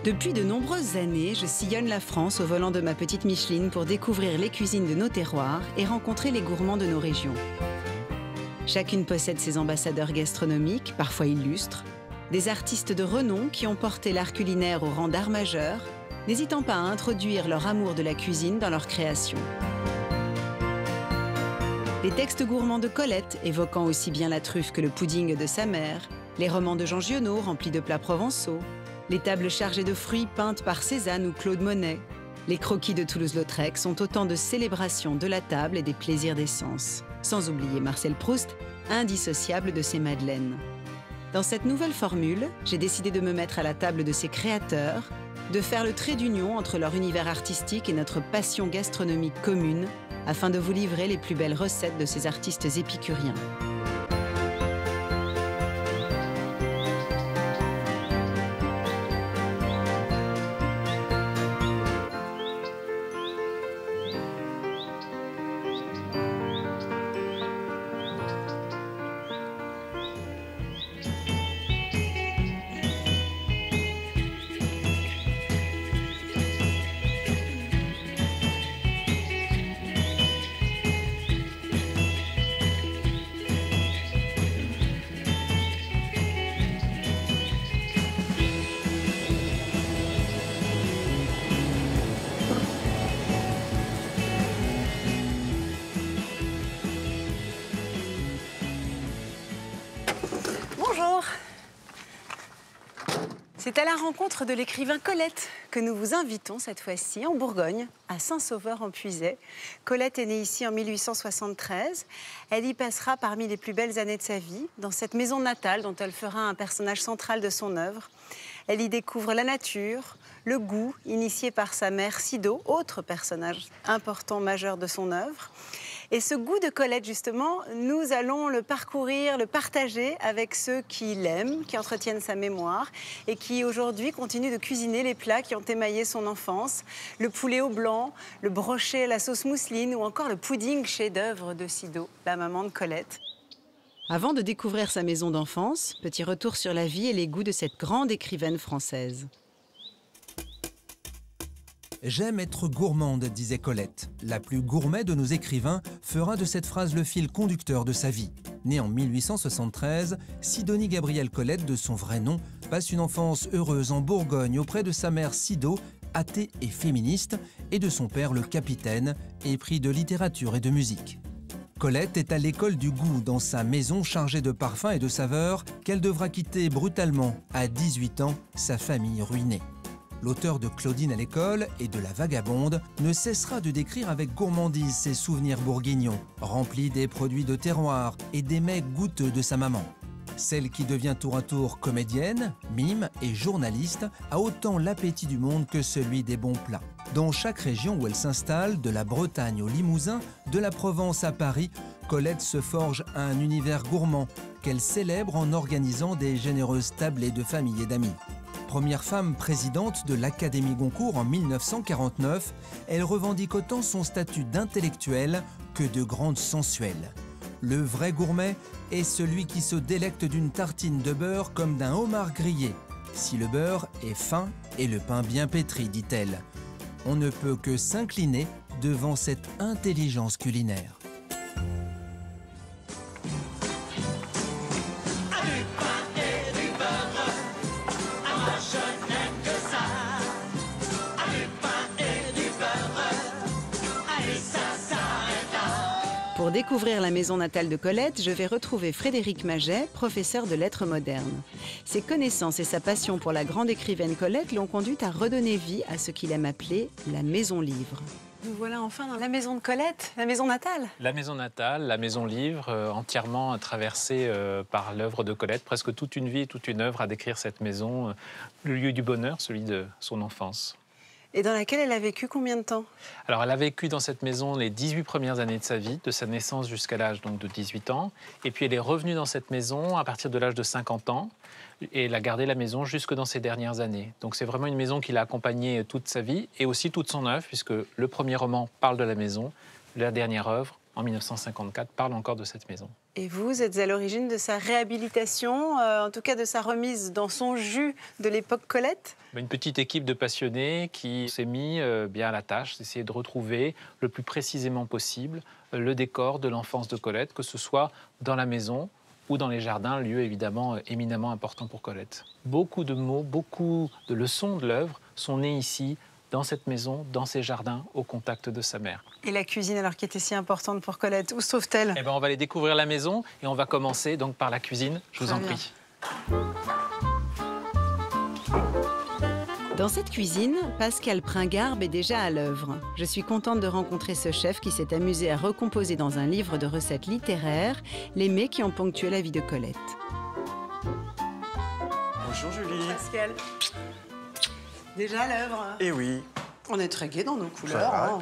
Depuis de nombreuses années, je sillonne la France au volant de ma petite Micheline pour découvrir les cuisines de nos terroirs et rencontrer les gourmands de nos régions. Chacune possède ses ambassadeurs gastronomiques, parfois illustres, des artistes de renom qui ont porté l'art culinaire au rang d'art majeur, n'hésitant pas à introduire leur amour de la cuisine dans leur création. Les textes gourmands de Colette, évoquant aussi bien la truffe que le pudding de sa mère, les romans de Jean Giono remplis de plats provençaux, les tables chargées de fruits peintes par Cézanne ou Claude Monet, les croquis de Toulouse-Lautrec sont autant de célébrations de la table et des plaisirs des sens. Sans oublier Marcel Proust, indissociable de ses madeleines. Dans cette nouvelle formule, j'ai décidé de me mettre à la table de ces créateurs, de faire le trait d'union entre leur univers artistique et notre passion gastronomique commune, afin de vous livrer les plus belles recettes de ces artistes épicuriens. Bonjour. C'est à la rencontre de l'écrivain Colette que nous vous invitons cette fois-ci en Bourgogne, à Saint-Sauveur-en-Puisaye. Colette est née ici en 1873. Elle y passera parmi les plus belles années de sa vie, dans cette maison natale dont elle fera un personnage central de son œuvre. Elle y découvre la nature, le goût, initié par sa mère Sido, autre personnage important, majeur de son œuvre. Et ce goût de Colette, justement, nous allons le parcourir, le partager avec ceux qui l'aiment, qui entretiennent sa mémoire et qui, aujourd'hui, continuent de cuisiner les plats qui ont émaillé son enfance. Le poulet au blanc, le brochet à la sauce mousseline ou encore le pudding chef-d'œuvre de Sido, la maman de Colette. Avant de découvrir sa maison d'enfance, petit retour sur la vie et les goûts de cette grande écrivaine française. J'aime être gourmande, disait Colette. La plus gourmet de nos écrivains fera de cette phrase le fil conducteur de sa vie. Née en 1873, Sidonie Gabrielle Colette, de son vrai nom, passe une enfance heureuse en Bourgogne auprès de sa mère Sido, athée et féministe, et de son père le capitaine, épris de littérature et de musique. Colette est à l'école du goût dans sa maison chargée de parfums et de saveurs qu'elle devra quitter brutalement, à 18 ans, sa famille ruinée. L'auteur de Claudine à l'école et de La Vagabonde ne cessera de décrire avec gourmandise ses souvenirs bourguignons, remplis des produits de terroir et des mets goûteux de sa maman. Celle qui devient tour à tour comédienne, mime et journaliste a autant l'appétit du monde que celui des bons plats. Dans chaque région où elle s'installe, de la Bretagne au Limousin, de la Provence à Paris, Colette se forge un univers gourmand qu'elle célèbre en organisant des généreuses tablées de famille et d'amis. Première femme présidente de l'Académie Goncourt en 1949, elle revendique autant son statut d'intellectuelle que de grande sensuelle. Le vrai gourmet est celui qui se délecte d'une tartine de beurre comme d'un homard grillé. Si le beurre est fin et le pain bien pétri, dit-elle. On ne peut que s'incliner devant cette intelligence culinaire. Pour découvrir la maison natale de Colette, je vais retrouver Frédéric Maget, professeur de lettres modernes. Ses connaissances et sa passion pour la grande écrivaine Colette l'ont conduit à redonner vie à ce qu'il aime appeler la maison livre. Nous voilà enfin dans la maison de Colette, la maison natale. La maison natale, la maison livre, entièrement traversée par l'œuvre de Colette. Presque toute une vie, toute une œuvre à décrire cette maison, le lieu du bonheur, celui de son enfance. Et dans laquelle elle a vécu combien de temps? Alors, elle a vécu dans cette maison les 18 premières années de sa vie, de sa naissance jusqu'à l'âge de 18 ans. Et puis, elle est revenue dans cette maison à partir de l'âge de 50 ans. Et elle a gardé la maison jusque dans ses dernières années. Donc, c'est vraiment une maison qui l'a accompagnée toute sa vie et aussi toute son œuvre, puisque le premier roman parle de la maison, la dernière œuvre en 1954, parle encore de cette maison. Et vous êtes à l'origine de sa réhabilitation, en tout cas de sa remise dans son jus de l'époque Colette? Une petite équipe de passionnés qui s'est mis bien à la tâche, d'essayer de retrouver le plus précisément possible le décor de l'enfance de Colette, que ce soit dans la maison ou dans les jardins, lieu évidemment éminemment important pour Colette. Beaucoup de mots, beaucoup de leçons de l'œuvre sont nées ici, dans cette maison, dans ces jardins, au contact de sa mère. Et la cuisine, alors, qui était si importante pour Colette, où se trouve-t-elle? On va aller découvrir la maison et on va commencer donc par la cuisine. Je vous en prie. Dans cette cuisine, Pascal Pringarbe est déjà à l'œuvre. Je suis contente de rencontrer ce chef qui s'est amusé à recomposer dans un livre de recettes littéraires les mets qui ont ponctué la vie de Colette. Bonjour Julie. Pascal, déjà à l'œuvre. Eh oui. On est très gai dans nos couleurs. Hein.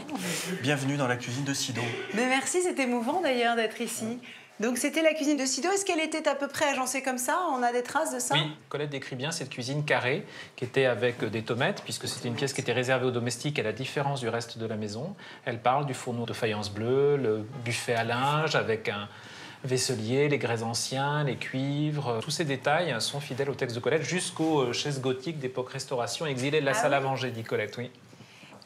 Bienvenue dans la cuisine de Sido. Mais merci, c'est émouvant d'ailleurs d'être ici. Donc c'était la cuisine de Sido. Est-ce qu'elle était à peu près agencée comme ça? On a des traces de ça? Oui, Colette décrit bien cette cuisine carrée qui était avec des tomates, puisque c'était une pièce qui était réservée aux domestiques à la différence du reste de la maison. Elle parle du fourneau de faïence bleue, le buffet à linge avec un vaisselier, les grès anciens, les cuivres. Tous ces détails sont fidèles au texte de Colette jusqu'aux chaises gothiques d'époque Restauration exilées de la salle à manger, dit Colette, oui.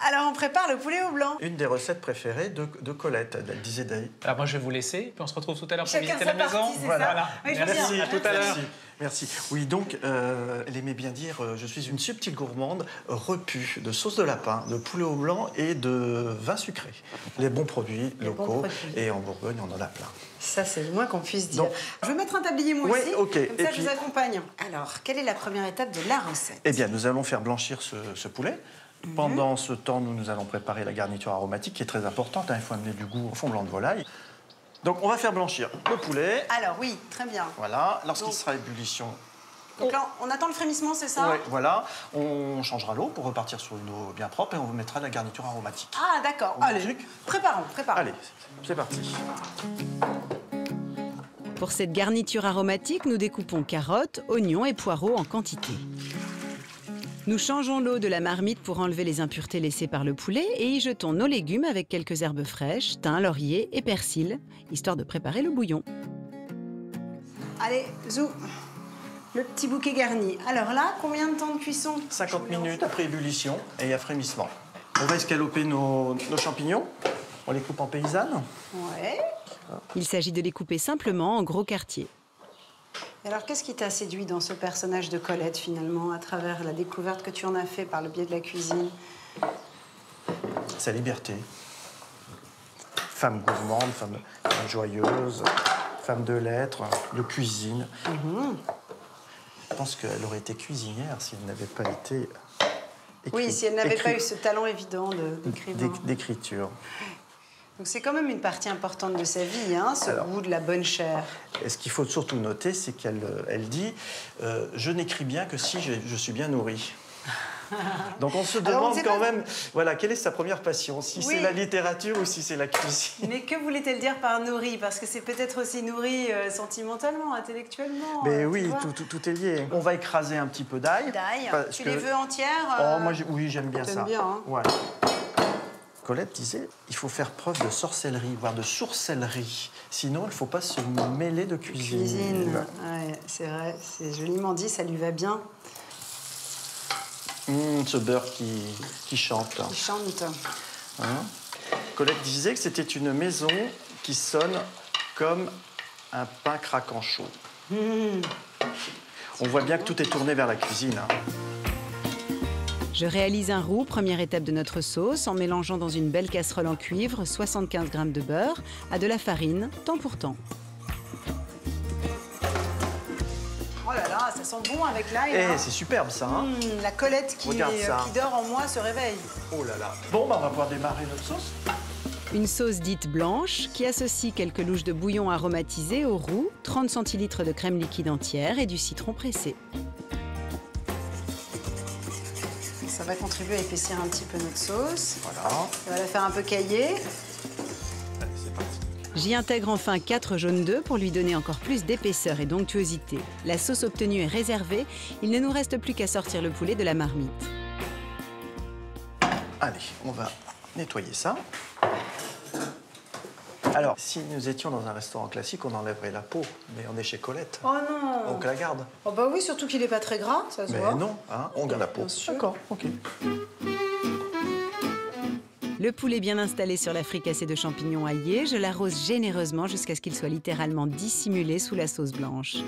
Alors on prépare le poulet au blanc. Une des recettes préférées de Colette, elle disait d'ailleurs. Alors moi je vais vous laisser, puis on se retrouve tout à l'heure pour Chacun visiter sa la maison. partie, c'est Voilà. ça? Oui, Merci, à tout à l'heure. Merci. Oui, donc, elle aimait bien dire je suis une subtile gourmande repue de sauce de lapin, de poulet au blanc et de vin sucré. Les bons produits locaux. Et en Bourgogne, on en a plein. Ça, c'est le moins qu'on puisse dire. Donc, je vais mettre un tablier moi aussi. ok. Comme ça, je vous accompagne. Alors, quelle est la première étape de la recette? Eh bien, nous allons faire blanchir ce poulet. Pendant ce temps, nous allons préparer la garniture aromatique qui est très importante. Il faut amener du goût au fond blanc de volaille. Donc, on va faire blanchir le poulet. Alors, oui, très bien. Voilà, lorsqu'il sera à ébullition. Donc là, on attend le frémissement, c'est ça? Oui, voilà. On changera l'eau pour repartir sur une eau bien propre et on mettra la garniture aromatique. Ah, d'accord. Allez, préparons. Allez, c'est parti. Pour cette garniture aromatique, nous découpons carottes, oignons et poireaux en quantité. Nous changeons l'eau de la marmite pour enlever les impuretés laissées par le poulet et y jetons nos légumes avec quelques herbes fraîches, thym, laurier et persil, histoire de préparer le bouillon. Allez, Zou, le petit bouquet garni. Alors là, combien de temps de cuisson? 50 minutes après ébullition et à frémissement. On va escaloper nos champignons. On les coupe en paysanne. Ouais. Il s'agit de les couper simplement en gros quartiers. Et alors, qu'est-ce qui t'a séduit dans ce personnage de Colette, finalement, à travers la découverte que tu en as fait par le biais de la cuisine? Sa liberté. Femme gourmande, femme joyeuse, femme de lettres, de cuisine. Je pense qu'elle aurait été cuisinière si elle n'avait pas été oui, si elle n'avait pas eu ce talent évident d'écriture. Donc c'est quand même une partie importante de sa vie, hein, ce goût de la bonne chair. Et ce qu'il faut surtout noter, c'est qu'elle dit je n'écris bien que si je suis bien nourrie. Donc on se demande quand même, voilà, quelle est sa première passion, si c'est la littérature ou si c'est la cuisine. Mais que voulait-elle dire par nourrie? Parce que c'est peut-être aussi nourrie sentimentalement, intellectuellement. Mais oui, tout est lié. On va écraser un petit peu d'ail. Tu les veux entières? Oh, moi, oui, j'aime bien ça. T'aimes bien, hein? Ouais. Colette disait il faut faire preuve de sorcellerie, voire de sourcellerie. Sinon, il ne faut pas se mêler de cuisine. Ouais, c'est vrai, c'est joliment dit, ça lui va bien. Ce beurre qui chante. Qui chante. Hein? Colette disait que c'était une maison qui sonne comme un pain craquant chaud. On voit bien que tout est tourné vers la cuisine. Hein. Je réalise un roux, première étape de notre sauce, en mélangeant dans une belle casserole en cuivre 75 g de beurre à de la farine, temps pour temps. Oh là là, ça sent bon avec l'ail. C'est superbe ça. Hein. La Colette qui dort en moi se réveille. Oh là là. Bon, on va pouvoir démarrer notre sauce. Une sauce dite blanche qui associe quelques louches de bouillon aromatisé au roux, 30 centilitres de crème liquide entière et du citron pressé. Ça va contribuer à épaissir un petit peu notre sauce. Voilà. Ça va la faire un peu cailler. Allez, c'est parti. J'y intègre enfin 4 jaunes d'œufs pour lui donner encore plus d'épaisseur et d'onctuosité. La sauce obtenue est réservée. Il ne nous reste plus qu'à sortir le poulet de la marmite. Allez, on va nettoyer ça. Alors, si nous étions dans un restaurant classique, on enlèverait la peau, mais on est chez Colette. Oh non! Donc la garde. Oh bah oui, surtout qu'il n'est pas très gras, ça se Mais voit. non, hein, on garde la peau. D'accord, ok. Le poulet bien installé sur la fricassée de champignons aillés, je l'arrose généreusement jusqu'à ce qu'il soit littéralement dissimulé sous la sauce blanche.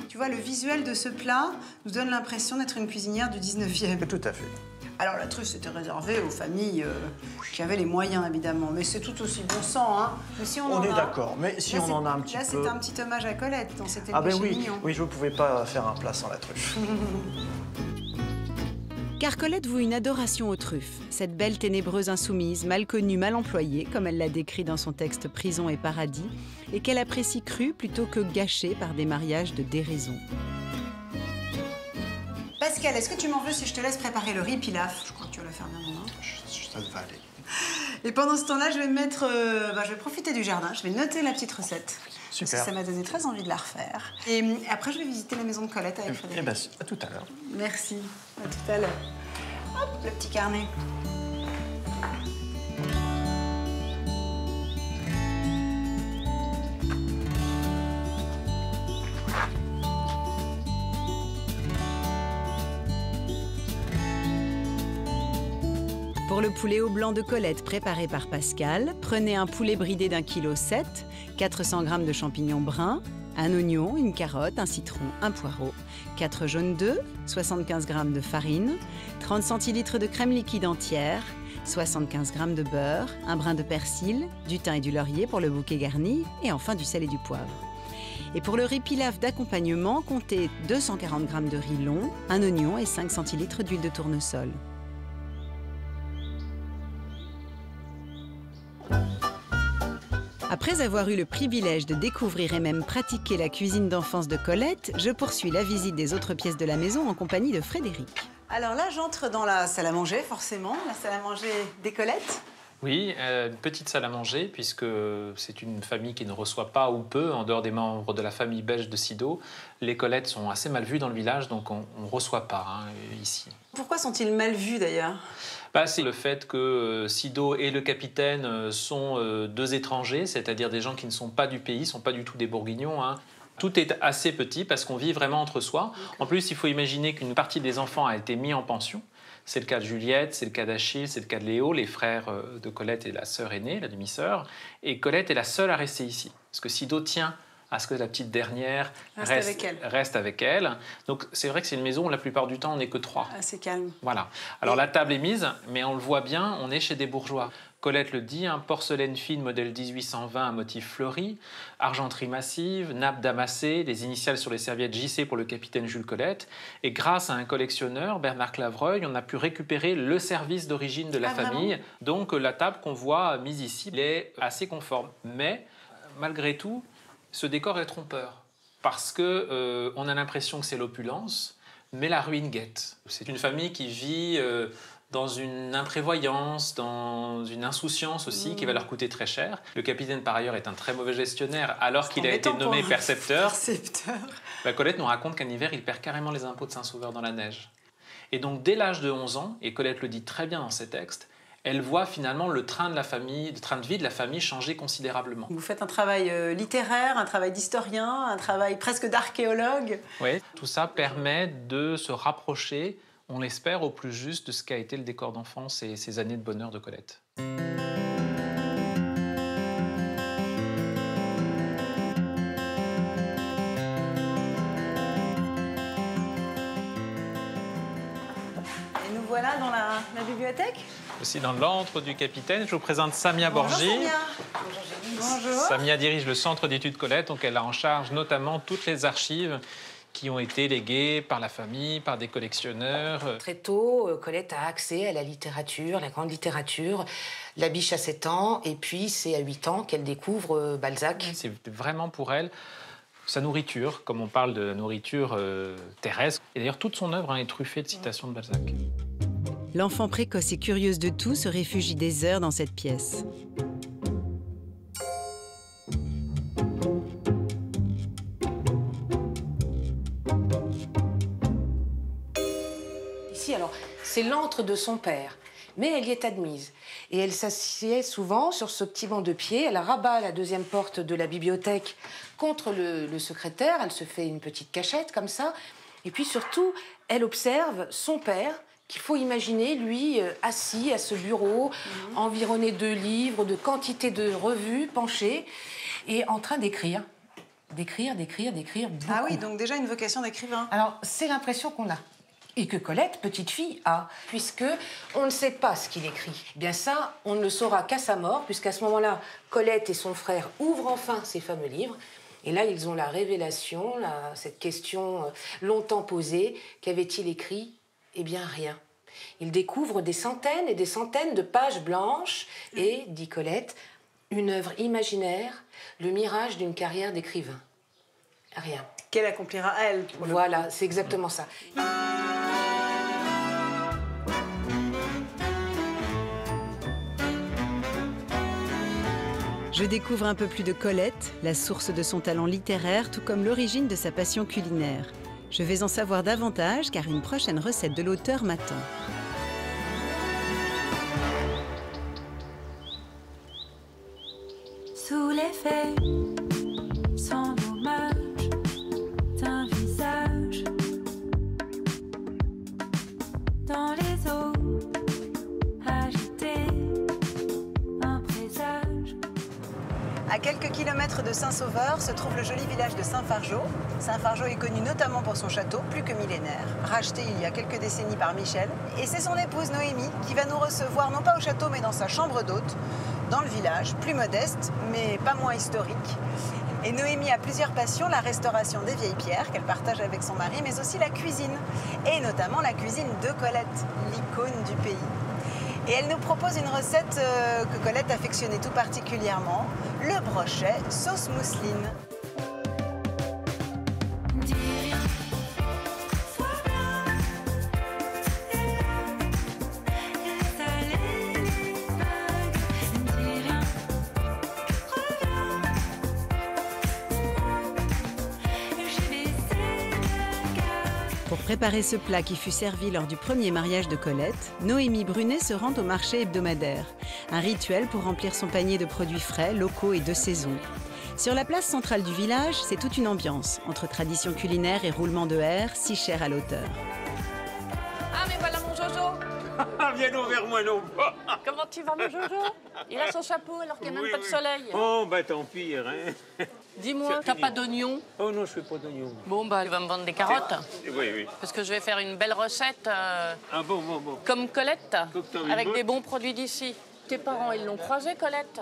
Tu vois, le visuel de ce plat nous donne l'impression d'être une cuisinière du 19e. Tout à fait. Alors la truffe, c'était réservé aux familles qui avaient les moyens, évidemment. Mais c'est tout aussi bon sang, hein. Mais si on est d'accord, mais si là, on en a un petit peu... Là, c'est un petit hommage à Colette dans cet Ah ben oui, mignon. oui, je ne pouvais pas faire un plat sans la truffe. Car Colette voue une adoration aux truffes, cette belle ténébreuse insoumise, mal connue, mal employée, comme elle l'a décrit dans son texte Prison et paradis, et qu'elle apprécie crue plutôt que gâchée par des mariages de déraison. Pascal, est-ce que tu m'en veux si je te laisse préparer le riz pilaf? Je crois que tu vas la faire bien, non? Ça va aller. Et pendant ce temps-là, je vais je vais profiter du jardin, je vais noter la petite recette. Super. Parce que ça m'a donné très envie de la refaire. Et après, je vais visiter la maison de Colette avec Frédéric. Eh bien, à tout à l'heure. Merci, à tout à l'heure. Hop, le petit carnet. Pour le poulet au blanc de Colette préparé par Pascal, prenez un poulet bridé d'1,7 kg, 400 g de champignons bruns, un oignon, une carotte, un citron, un poireau, 4 jaunes d'œufs, 75 g de farine, 30 centilitres de crème liquide entière, 75 g de beurre, un brin de persil, du thym et du laurier pour le bouquet garni, et enfin du sel et du poivre. Et pour le riz pilaf d'accompagnement, comptez 240 g de riz long, un oignon et 5 centilitres d'huile de tournesol. Après avoir eu le privilège de découvrir et même pratiquer la cuisine d'enfance de Colette, je poursuis la visite des autres pièces de la maison en compagnie de Frédéric. Alors là, j'entre dans la salle à manger, forcément, la salle à manger des Colettes. Oui, une petite salle à manger, puisque c'est une famille qui ne reçoit pas ou peu, en dehors des membres de la famille belge de Sido. Les Colettes sont assez mal vues dans le village, donc on ne reçoit pas ici. Pourquoi sont-ils mal vus d'ailleurs ? C'est le fait que Sido et le capitaine sont deux étrangers, c'est-à-dire des gens qui ne sont pas du pays, ne sont pas du tout des Bourguignons. Tout est assez petit parce qu'on vit vraiment entre soi. En plus, il faut imaginer qu'une partie des enfants a été mise en pension. C'est le cas de Juliette, c'est le cas d'Achille, c'est le cas de Léo, les frères de Colette et la sœur aînée, la demi-sœur. Et Colette est la seule à rester ici, parce que Sido tient à ce que la petite dernière reste avec elle. Donc c'est vrai que c'est une maison où la plupart du temps on n'est que 3. C'est calme. Voilà. Alors la table est mise, mais on le voit bien, on est chez des bourgeois. Colette le dit, porcelaine fine modèle 1820 à motif fleuri, argenterie massive, nappe damassée, les initiales sur les serviettes JC pour le capitaine Jules Colette. Et grâce à un collectionneur, Bernard Clavreuil, on a pu récupérer le service d'origine de la famille. Vraiment ? Donc la table qu'on voit mise ici, elle est assez conforme. Mais malgré tout, ce décor est trompeur. Parce qu'on on a l'impression que c'est l'opulence, mais la ruine guette. C'est une famille qui vit dans une imprévoyance, dans une insouciance aussi, qui va leur coûter très cher. Le capitaine, par ailleurs, est un très mauvais gestionnaire, alors qu'il a été nommé percepteur. Colette nous raconte qu'un hiver, il perd carrément les impôts de Saint-Sauveur dans la neige. Et donc, dès l'âge de 11 ans, et Colette le dit très bien dans ses textes, elle voit finalement le train de vie de la famille changer considérablement. Vous faites un travail littéraire, un travail d'historien, un travail presque d'archéologue. Oui, tout ça permet de se rapprocher, on l'espère, au plus juste de ce qu'a été le décor d'enfance et ces années de bonheur de Colette. Et nous voilà dans la bibliothèque. Aussi dans l'antre du capitaine, je vous présente Samia Borgi. Bonjour Samia. Bonjour. Samia dirige le centre d'études Colette, donc elle a en charge notamment toutes les archives qui ont été léguées par la famille, par des collectionneurs. Très tôt, Colette a accès à la littérature, la grande littérature. La Biche à 7 ans, et puis c'est à 8 ans qu'elle découvre Balzac. C'est vraiment pour elle sa nourriture, comme on parle de la nourriture terrestre. Et d'ailleurs, toute son œuvre est truffée de citations de Balzac. L'enfant précoce et curieuse de tout se réfugie des heures dans cette pièce. Ici, alors, c'est l'antre de son père, mais elle y est admise. Et elle s'assied souvent sur ce petit banc de pied. Elle rabat la deuxième porte de la bibliothèque contre le secrétaire. Elle se fait une petite cachette comme ça. Et puis surtout, elle observe son père, qu'il faut imaginer, lui, assis à ce bureau, environné de livres, de quantité de revues, penché, et en train d'écrire. D'écrire beaucoup. Ah oui, donc déjà une vocation d'écrivain. Alors, c'est l'impression qu'on a. Et que Colette, petite fille, a. Puisque on ne sait pas ce qu'il écrit. Eh bien ça, on ne le saura qu'à sa mort, puisqu'à ce moment-là, Colette et son frère ouvrent enfin ces fameux livres. Et là, ils ont la révélation, cette question longtemps posée. Qu'avait-il écrit? Eh bien, rien. Ils découvrent des centaines et des centaines de pages blanches. Et, dit Colette, une œuvre imaginaire, le mirage d'une carrière d'écrivain. Rien. Qu'elle accomplira elle. Voilà, c'est exactement ça. Je découvre un peu plus de Colette, la source de son talent littéraire, tout comme l'origine de sa passion culinaire. Je vais en savoir davantage car une prochaine recette de l'auteur m'attend. Sous l'effet sans dommage d'un visage dans les eaux agitées, un présage. À quelques kilomètres de Saint-Sauveur se trouve le joli village de Saint-Fargeau. Saint-Fargeau est connu notamment pour son château, plus que millénaire, racheté il y a quelques décennies par Michel. Et c'est son épouse Noémie qui va nous recevoir, non pas au château, mais dans sa chambre d'hôte, dans le village, plus modeste, mais pas moins historique. Et Noémie a plusieurs passions, la restauration des vieilles pierres qu'elle partage avec son mari, mais aussi la cuisine, et notamment la cuisine de Colette, l'icône du pays. Et elle nous propose une recette que Colette affectionnait tout particulièrement, le brochet sauce mousseline. Pour préparer ce plat qui fut servi lors du premier mariage de Colette, Noémie Brunet se rend au marché hebdomadaire. Un rituel pour remplir son panier de produits frais, locaux et de saison. Sur la place centrale du village, c'est toute une ambiance, entre tradition culinaire et roulement de air, si cher à l'auteur. Ah, mais voilà mon Jojo. Viens donc vers moi, non. Comment tu vas, mon Jojo? Il a son chapeau alors qu'il n'y a même pas de soleil. Oh, bah tant pis, hein. Dis-moi, t'as pas d'oignons? Oh non, je fais pas d'oignon. Bon, bah, il va me vendre des carottes. Oui, oui. Parce que je vais faire une belle recette Ah bon. comme Colette, Comme avec des bons produits d'ici. Tes parents, ils l'ont croisée, Colette?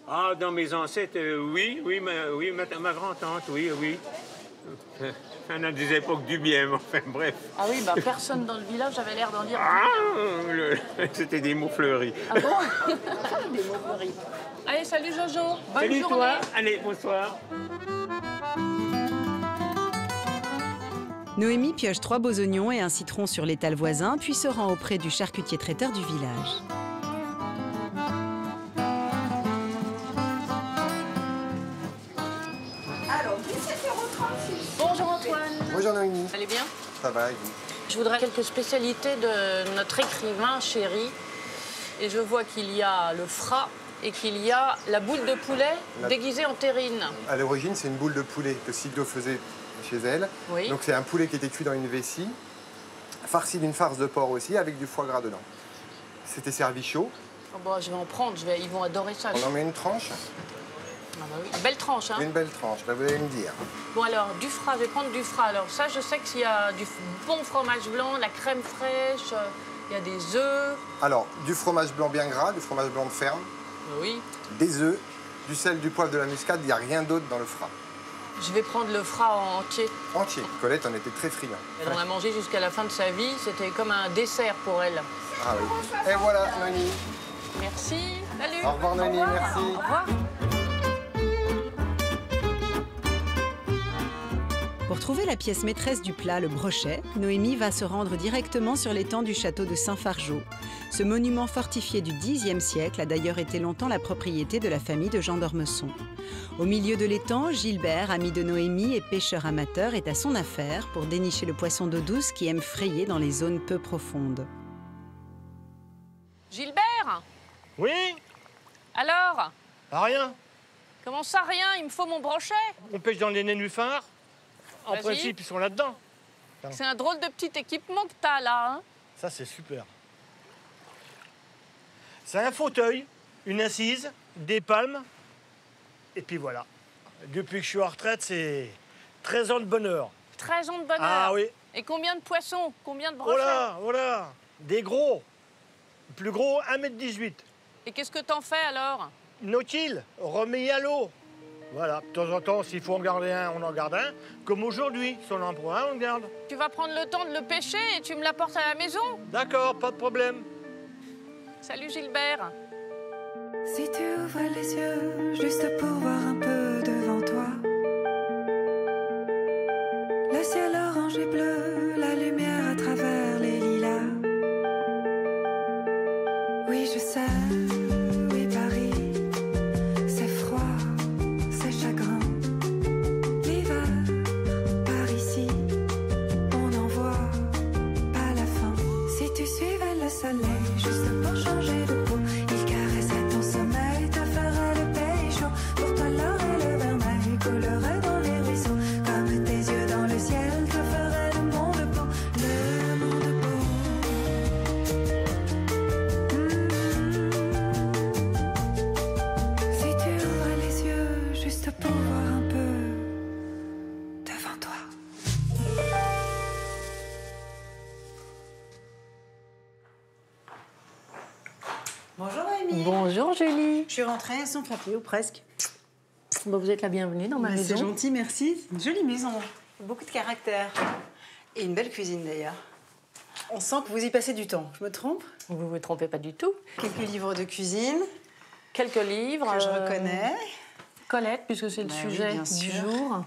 Ah, dans mes ancêtres, oui, ma grand-tante, oui. On a des époques du bien, mais enfin, bref. Ah oui, bah personne dans le village avait l'air d'en dire. Ah, c'était des mots fleuris. Ah bon? Des mots fleuris. Allez, salut Jojo. Bonne Salut journée. toi, allez, bonsoir. Noémie pioche 3 beaux oignons et un citron sur l'étal voisin, puis se rend auprès du charcutier traiteur du village. Alors, 17,36 €. Bonjour Antoine. Bonjour Noémie. Vous allez bien? Ça va et vous? Je voudrais quelques spécialités de notre écrivain chéri. Et je vois qu'il y a le frat et qu'il y a la boule de poulet déguisée en terrine. À l'origine, c'est une boule de poulet que Sigdo faisait chez elle. Oui. Donc c'est un poulet qui était cuit dans une vessie, farci d'une farce de porc aussi, avec du foie gras dedans. C'était servi chaud. Oh bah, je vais en prendre, ils vont adorer ça. On en met une tranche, Ah bah oui. Une belle tranche, hein? une belle tranche, là, vous allez me dire. Bon alors, du frat, je vais prendre du frat. Alors ça, je sais qu'il y a du bon fromage blanc, de la crème fraîche, il y a des œufs. Alors, du fromage blanc bien gras, du fromage blanc de ferme, Oui. des œufs, du sel, du poivre, de la muscade, il n'y a rien d'autre dans le fras. Je vais prendre le frat entier. Entier. Colette en était très friand. Elle en a mangé jusqu'à la fin de sa vie. C'était comme un dessert pour elle. Ah oui. Et voilà, Noémie. Merci. Salut. Au revoir, Noémie, merci. Au revoir. Pour trouver la pièce maîtresse du plat, le brochet, Noémie va se rendre directement sur l'étang du château de Saint-Fargeau. Ce monument fortifié du Xe siècle a d'ailleurs été longtemps la propriété de la famille de Jean d'Ormesson. Au milieu de l'étang, Gilbert, ami de Noémie et pêcheur amateur, est à son affaire pour dénicher le poisson d'eau douce qui aime frayer dans les zones peu profondes. Gilbert, Oui? Alors? Rien. Comment ça, rien? Il me faut mon brochet. On pêche dans les nénuphars. En Vas-y. principe, ils sont là-dedans. C'est un drôle de petit équipement que t'as là, hein? Ça, c'est super. C'est un fauteuil, une assise, des palmes, et puis voilà. Depuis que je suis en retraite, c'est 13 ans de bonheur. 13 ans de bonheur. Ah oui. Et combien de poissons? Combien de brochets? Oh là, des gros. Le plus gros, 1,18 m. Et qu'est-ce que t'en fais alors? Nautile, remis à l'eau. Voilà, de temps en temps, s'il faut en garder un, on en garde un. Comme aujourd'hui, si on en prend un, on le garde. Tu vas prendre le temps de le pêcher et tu me l'apportes à la maison? D'accord, pas de problème. Salut Gilbert. Si tu ouvres les yeux juste pour voir un peu devant toi, le ciel orange et bleu, la lumière à travers les lilas. Oui, je sais, oui, Paris, c'est froid, c'est chagrin. L'hiver, par ici, on n'en voit pas la fin. Si tu suivais le soleil juste pour changer de peau, il caresserait ton sommeil, te ferait le pays chaud. Pour toi, l'or et le vermeil coulerait dans les ruisseaux. Comme tes yeux dans le ciel te ferait le monde beau, le monde beau. Si tu ouvres les yeux juste pour voir un peu devant toi. Bonjour Amy. Bonjour Julie. Je suis rentrée sans papier, ou presque. Bon, vous êtes la bienvenue dans ma Bah, maison. c'est gentil, merci. Une jolie maison. Beaucoup de caractère. Et une belle cuisine d'ailleurs. On sent que vous y passez du temps. Je me trompe? Vous vous trompez pas du tout. Quelques livres de cuisine Quelques livres. que je reconnais. Colette, puisque c'est le Bah oui, sujet bien du sûr. jour.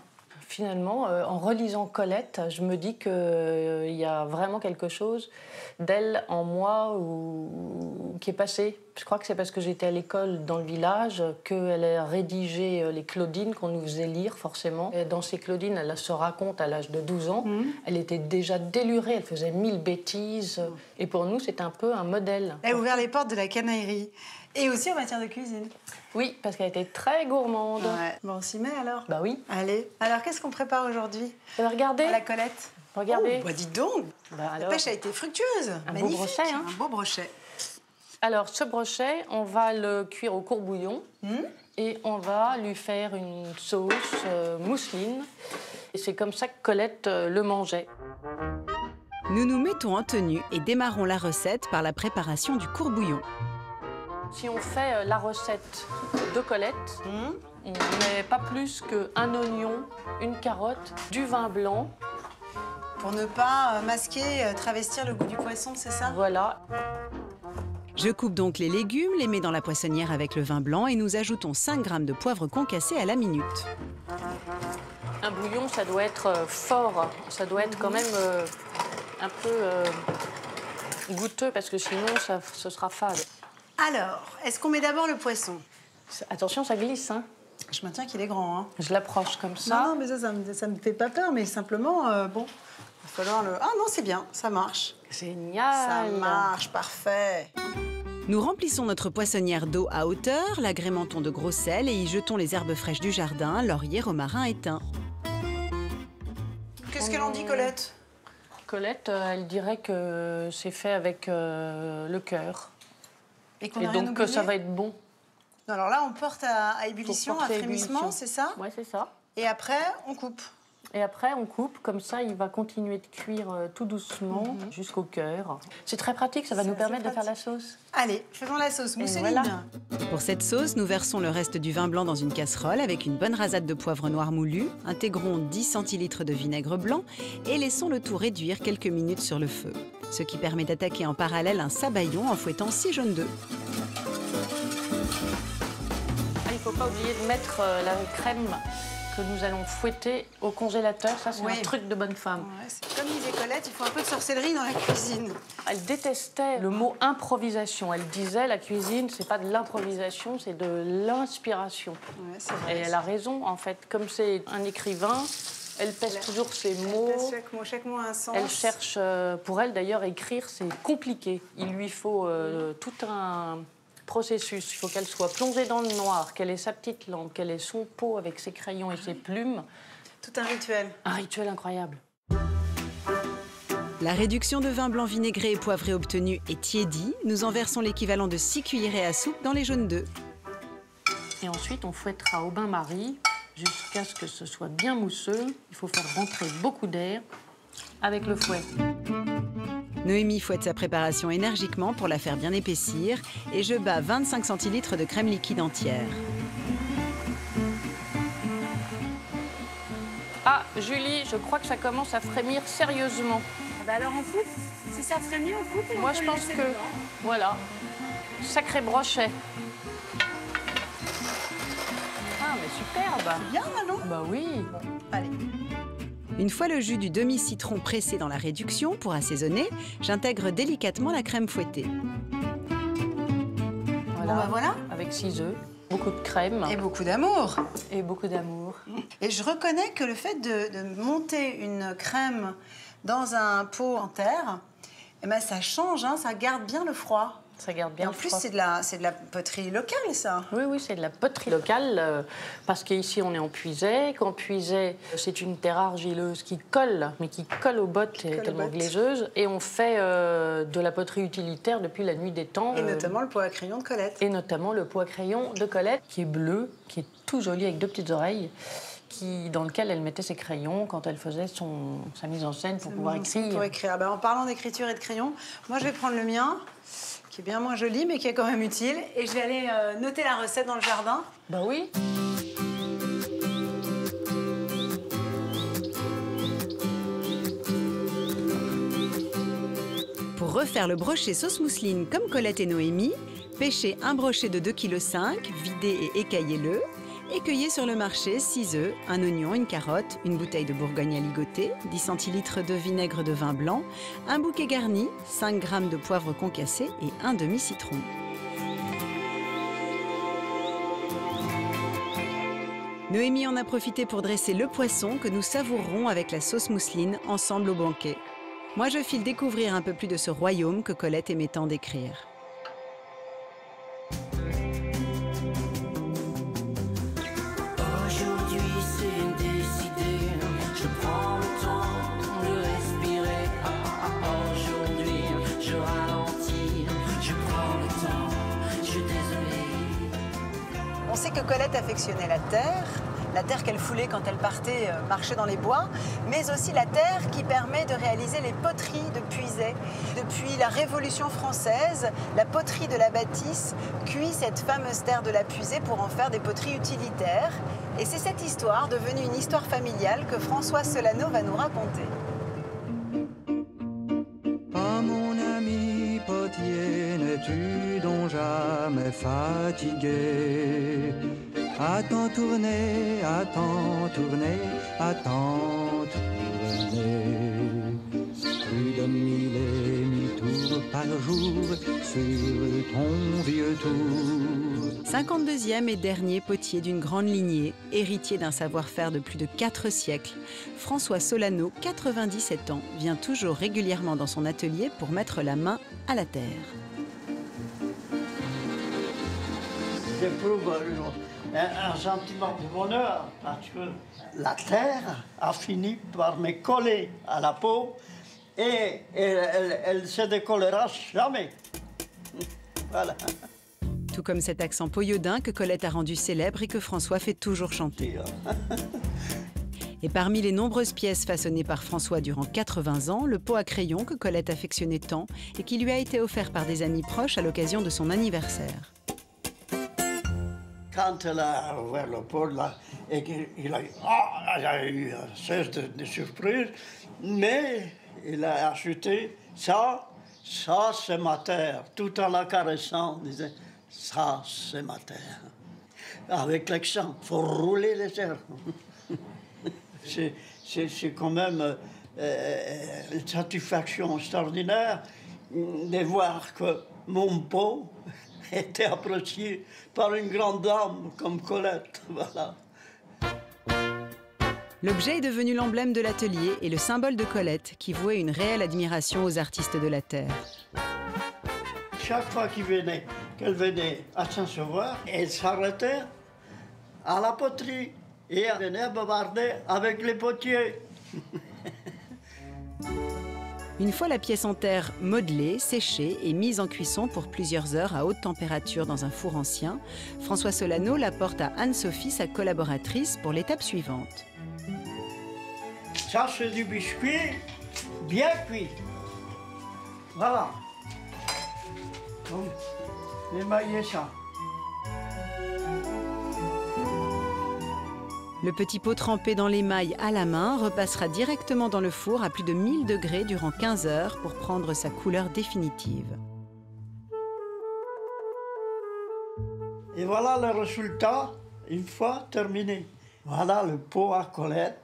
Finalement, en relisant Colette, je me dis qu'il y a vraiment quelque chose d'elle en moi qui est passé. Je crois que c'est parce que j'étais à l'école dans le village qu'elle a rédigé les Claudines qu'on nous faisait lire forcément. Et dans ces Claudines, elle se raconte à l'âge de 12 ans. Elle était déjà délurée, elle faisait 1000 bêtises. Et pour nous, c'est un peu un modèle. Elle a ouvert les portes de la canaillerie. Et aussi en matière de cuisine. Oui, parce qu'elle était très gourmande. Ouais. Bon, on s'y met alors? Bah oui. Allez. Alors, qu'est-ce qu'on prépare aujourd'hui? Regardez. À la Colette. Regardez. Oh, bah dis donc. Bah La alors. pêche a été fructueuse. Un beau Magnifique. brochet, hein. Un beau brochet. Alors, ce brochet, on va le cuire au courbouillon et on va lui faire une sauce mousseline. Et c'est comme ça que Colette le mangeait. Nous nous mettons en tenue et démarrons la recette par la préparation du courbouillon. Si on fait la recette de Colette, on met pas plus qu'un oignon, une carotte, du vin blanc. Pour ne pas masquer, travestir le goût du poisson, c'est ça? Voilà. Je coupe donc les légumes, les mets dans la poissonnière avec le vin blanc et nous ajoutons 5 g de poivre concassé à la minute. Un bouillon, ça doit être fort. Ça doit être quand même un peu goûteux parce que sinon, ce sera fade. Alors, est-ce qu'on met d'abord le poisson? Attention, ça glisse, hein. Je maintiens qu'il est grand, hein. Je l'approche comme ça. Non, mais ça me fait pas peur, mais simplement, bon, il va falloir le... Ah non, c'est bien, ça marche. Génial. Ça marche, parfait. Nous remplissons notre poissonnière d'eau à hauteur, l'agrémentons de gros sel et y jetons les herbes fraîches du jardin, laurier, romarin et thym. Qu'est-ce qu'elle en dit, Colette? Colette, elle dirait que c'est fait avec le cœur. Et qu'on Et a rien donc que ça oublié? va être bon. Alors là, on porte à ébullition, Pour à porter à frémissement, ébullition. c'est ça? Ouais, c'est ça. Et après, on coupe. Et après, on coupe, comme ça, il va continuer de cuire tout doucement jusqu'au cœur. C'est très pratique, ça va C'est nous assez permettre de faire la pratique. sauce. Allez, faisons la sauce mousseline. voilà. Pour cette sauce, nous versons le reste du vin blanc dans une casserole avec une bonne rasade de poivre noir moulu, intégrons 10 centilitres de vinaigre blanc et laissons le tout réduire quelques minutes sur le feu. Ce qui permet d'attaquer en parallèle un sabayon en fouettant 6 jaunes d'œufs. Il ne faut pas oublier de mettre la crème que nous allons fouetter au congélateur. Ça, c'est Oui. un truc de bonne femme. Ouais, comme disait Colette, il faut un peu de sorcellerie dans la cuisine. Elle détestait le mot improvisation. Elle disait la cuisine, c'est pas de l'improvisation, c'est de l'inspiration. Ouais, c'est Et vrai. elle a raison, en fait. Comme c'est un écrivain, elle pèse toujours ses mots. Chaque mot a un sens. Elle cherche, pour elle d'ailleurs, écrire, c'est compliqué. Il lui faut tout un processus. Il faut qu'elle soit plongée dans le noir, qu'elle ait sa petite lampe, qu'elle ait son pot avec ses crayons et ses plumes. Tout un rituel. Un rituel incroyable. La réduction de vin blanc vinaigré et poivré obtenue est tiédie. Nous en versons l'équivalent de 6 cuillerées à soupe dans les jaunes d'œufs. Et ensuite, on fouettera au bain-marie jusqu'à ce que ce soit bien mousseux. Il faut faire rentrer beaucoup d'air avec le fouet. Noémie fouette sa préparation énergiquement pour la faire bien épaissir et je bats 25 centilitres de crème liquide entière. Ah, Julie, je crois que ça commence à frémir sérieusement. Bah alors on coupe. Si ça frémit, on coupe. Moi, je pense que... Voilà. Sacré brochet. Ah, mais superbe. Bien, non? Bah oui. Allez. Une fois le jus du demi-citron pressé dans la réduction, pour assaisonner, j'intègre délicatement la crème fouettée. Voilà. Bon, bah voilà. Avec 6 œufs, beaucoup de crème. Et beaucoup d'amour. Et beaucoup d'amour. Et je reconnais que le fait de monter une crème dans un pot en terre, eh ben, ça change, hein, ça garde bien le froid. Ça garde bien en le plus, froid. c'est de la poterie locale, ça. Oui, oui, c'est de la poterie locale, parce qu'ici, on est en puisée. Qu'en puisée, c'est une terre argileuse qui colle, mais qui colle aux bottes, et tellement glaiseuse. Et on fait de la poterie utilitaire depuis la nuit des temps. Et notamment le pot à crayon de Colette. Et notamment le pot à crayon de Colette, qui est bleu, qui est tout joli, avec 2 petites oreilles, dans lequel elle mettait ses crayons quand elle faisait sa mise en scène pour pouvoir écrire. Pour écrire. Ben, en parlant d'écriture et de crayon, moi, je vais prendre le mien, qui est bien moins joli, mais qui est quand même utile. Et je vais aller noter la recette dans le jardin. Ben oui. Pour refaire le brochet sauce mousseline comme Colette et Noémie, pêchez un brochet de 2,5 kg, videz et écaillez-le. Et cueillez sur le marché 6 œufs, un oignon, une carotte, une bouteille de Bourgogne à ligoter, 10 centilitres de vinaigre de vin blanc, un bouquet garni, 5 g de poivre concassé et un demi-citron. Noémie en a profité pour dresser le poisson que nous savourerons avec la sauce mousseline ensemble au banquet. Moi, je file découvrir un peu plus de ce royaume que Colette aimait tant décrire. On sait que Colette affectionnait la terre qu'elle foulait quand elle partait marcher dans les bois, mais aussi la terre qui permet de réaliser les poteries de Puisaye. Depuis la Révolution française, la poterie de la bâtisse cuit cette fameuse terre de la Puisaye pour en faire des poteries utilitaires. Et c'est cette histoire, devenue une histoire familiale, que François Solano va nous raconter. Ah mon ami potier, n'es-tu donc jamais fatigué? À tant tourner, à tant tourner, à tant tourner. Plus de 1000 tours par jour sur ton vieux tour. 52e et dernier potier d'une grande lignée, héritier d'un savoir-faire de plus de 4 siècles, François Solano, 97 ans, vient toujours régulièrement dans son atelier pour mettre la main à la terre. J'éprouve un sentiment de bonheur parce que la terre a fini par me coller à la peau et elle ne se décollera jamais. Voilà. Tout comme cet accent poyaudin que Colette a rendu célèbre et que François fait toujours chanter. Et parmi les nombreuses pièces façonnées par François durant 80 ans, le pot à crayon que Colette affectionnait tant et qui lui a été offert par des amis proches à l'occasion de son anniversaire. Quand elle a ouvert le pot, là, et il a eu un cesse de surprise, mais il a ajouté ça c'est ma terre, tout en la caressant, il disait ça c'est ma terre. Avec l'accent, il faut rouler les airs. C'est quand même une satisfaction extraordinaire de voir que mon pot était apprécié par une grande dame comme Colette. Voilà. L'objet est devenu l'emblème de l'atelier et le symbole de Colette, qui vouait une réelle admiration aux artistes de la terre. Chaque fois qu'il venait qu'elle venait à Saint-Sauveur, elle s'arrêtait à la poterie et elle venait bavarder avec les potiers. Une fois la pièce en terre modelée, séchée et mise en cuisson pour plusieurs heures à haute température dans un four ancien, François Solano la porte à Anne-Sophie, sa collaboratrice, pour l'étape suivante. Ça, c'est du biscuit bien cuit. Voilà. Donc, émailler ça. Le petit pot trempé dans l'émail à la main repassera directement dans le four à plus de 1000 degrés durant 15 heures pour prendre sa couleur définitive. Et voilà le résultat, une fois terminé. Voilà le pot à Colette,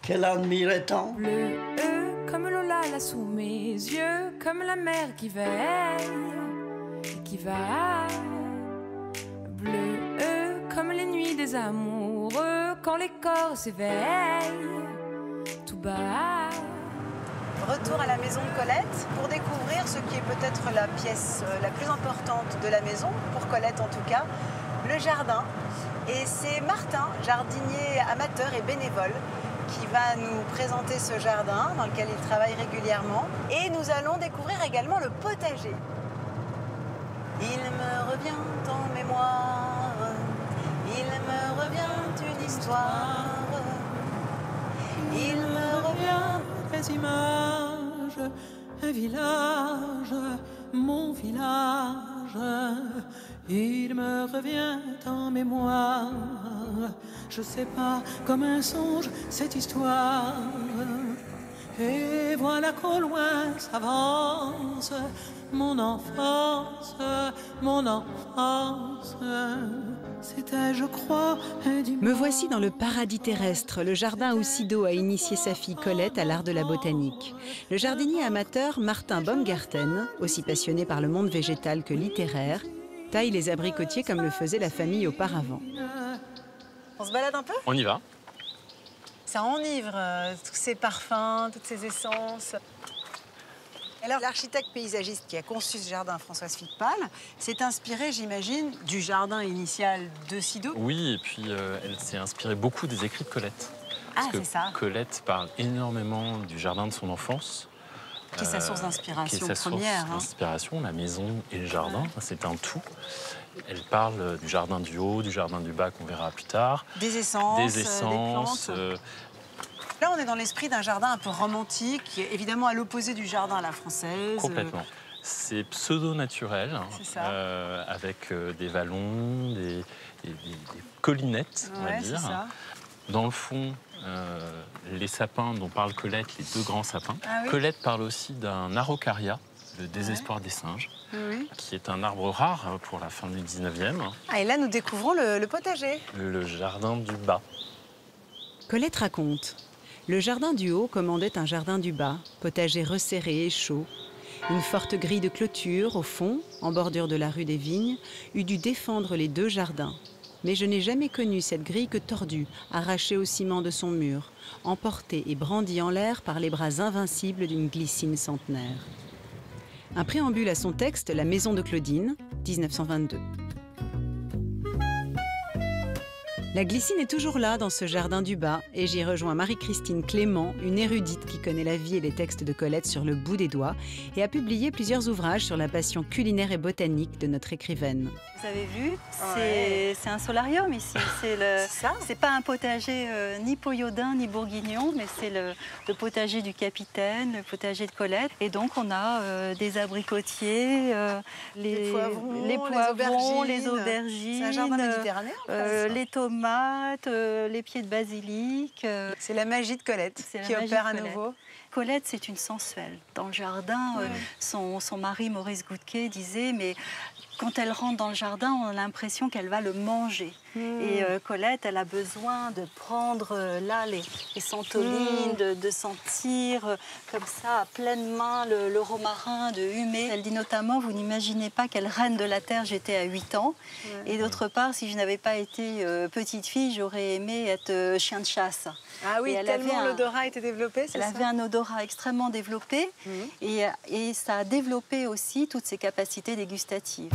qu'elle admirait tant. Bleu comme Lola là sous mes yeux, comme la mer qui veille et qui va. Bleu comme les nuits des amoureux, quand les corps s'éveillent tout bas. Retour à la maison de Colette pour découvrir ce qui est peut-être la pièce la plus importante de la maison, pour Colette en tout cas, le jardin. Et c'est Martin, jardinier amateur et bénévole, qui va nous présenter ce jardin dans lequel il travaille régulièrement. Et nous allons découvrir également le potager. Il me revient en mémoire, il me revient une histoire, il me revient des images, un village, mon village, il me revient en mémoire, je sais pas, comme un songe, cette histoire. Et voilà qu'au loin s'avance mon enfance, c'était, je crois, un dimanche. Me voici dans le paradis terrestre, le jardin où Sido a initié sa fille Colette à l'art de la botanique. Le jardinier amateur Martin Baumgarten, aussi passionné par le monde végétal que littéraire, taille les abricotiers comme le faisait la famille auparavant. On se balade un peu ? On y va. Ça enivre, tous ces parfums, toutes ces essences. Alors, l'architecte paysagiste qui a conçu ce jardin, Françoise Fittepal, s'est inspirée, j'imagine, du jardin initial de Sido. Oui, et puis elle s'est inspirée beaucoup des écrits de Colette. Ah, c'est ça. Colette parle énormément du jardin de son enfance. Qui est sa source d'inspiration première. Qui est sa source d'inspiration, la maison et le jardin, c'est un tout. Elle parle du jardin du haut, du jardin du bas qu'on verra plus tard. Des essences, des plantes. Là, on est dans l'esprit d'un jardin un peu romantique, qui est évidemment à l'opposé du jardin à la française. Complètement. C'est pseudo-naturel, avec des vallons, des collinettes, on va dire. Ça. Dans le fond, les sapins dont parle Colette, les deux grands sapins. Ah, oui. Colette parle aussi d'un araucaria, le désespoir des singes, qui est un arbre rare pour la fin du 19e. Ah, et là, nous découvrons le potager. Le jardin du bas. Colette raconte. Le jardin du haut commandait un jardin du bas, potager resserré et chaud. Une forte grille de clôture, au fond, en bordure de la rue des Vignes, eût dû défendre les deux jardins. Mais je n'ai jamais connu cette grille que tordue, arrachée au ciment de son mur, emportée et brandie en l'air par les bras invincibles d'une glycine centenaire. Un préambule à son texte, La maison de Claudine, 1922. La glycine est toujours là dans ce jardin du bas et j'y rejoins Marie-Christine Clément, une érudite qui connaît la vie et les textes de Colette sur le bout des doigts et a publié plusieurs ouvrages sur la passion culinaire et botanique de notre écrivaine. Vous avez vu, c'est un solarium ici. C'est pas un potager ni Poyaudin ni bourguignon, mais c'est le potager du capitaine, le potager de Colette. Et donc on a des abricotiers, les poivrons, les aubergines. C'est un jardin méditerranéen, les tomates, les pieds de basilic. C'est la magie de Colette qui opère à nouveau. Colette, c'est une sensuelle. Dans le jardin, son mari, Maurice Goudquet, disait, mais quand elle rentre dans le jardin, on a l'impression qu'elle va le manger. Et Colette, elle a besoin de prendre là les santolines, de sentir comme ça à pleine main le romarin, de humer. Elle dit notamment, vous n'imaginez pas quelle reine de la terre j'étais à 8 ans. Et d'autre part, si je n'avais pas été petite fille, j'aurais aimé être chien de chasse. Ah oui, tellement l'odorat était développé, c'est ça? Elle avait un odorat extrêmement développé et ça a développé aussi toutes ses capacités dégustatives.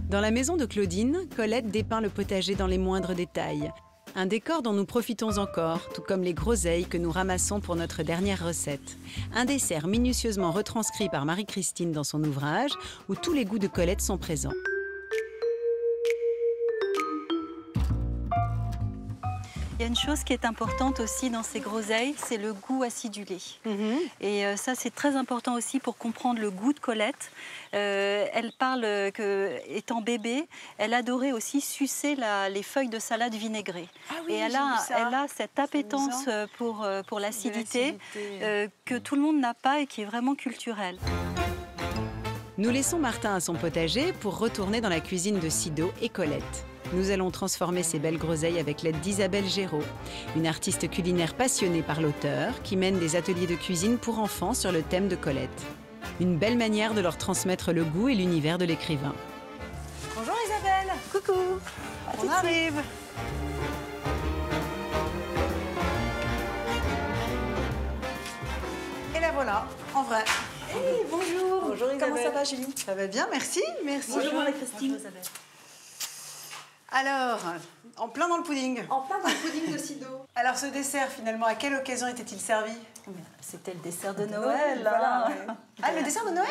Dans la maison de Claudine, Colette dépeint le potager dans les moindres détails. Un décor dont nous profitons encore, tout comme les groseilles que nous ramassons pour notre dernière recette. Un dessert minutieusement retranscrit par Marie-Christine dans son ouvrage, où tous les goûts de Colette sont présents. Il y a une chose qui est importante aussi dans ces groseilles, c'est le goût acidulé. Et ça, c'est très important aussi pour comprendre le goût de Colette. Elle parle qu'étant bébé, elle adorait aussi sucer les feuilles de salade vinaigrées. Ah oui, et elle a cette appétence pour l'acidité que tout le monde n'a pas et qui est vraiment culturelle. Nous laissons Martin à son potager pour retourner dans la cuisine de Sido et Colette. Nous allons transformer ces belles groseilles avec l'aide d'Isabelle Géraud, une artiste culinaire passionnée par l'auteur qui mène des ateliers de cuisine pour enfants sur le thème de Colette. Une belle manière de leur transmettre le goût et l'univers de l'écrivain. Bonjour Isabelle. Coucou. On arrive. Et la voilà, en vrai. Hey, bonjour. Bonjour Isabelle. Comment ça va, Julie? Ça va bien, merci. Merci. Bonjour Marie-Christine. Alors, en plein dans le pudding. En plein dans le pudding de Sido. Alors ce dessert, finalement, à quelle occasion était-il servi? C'était le dessert de Noël. Voilà, Ah, le dessert de Noël?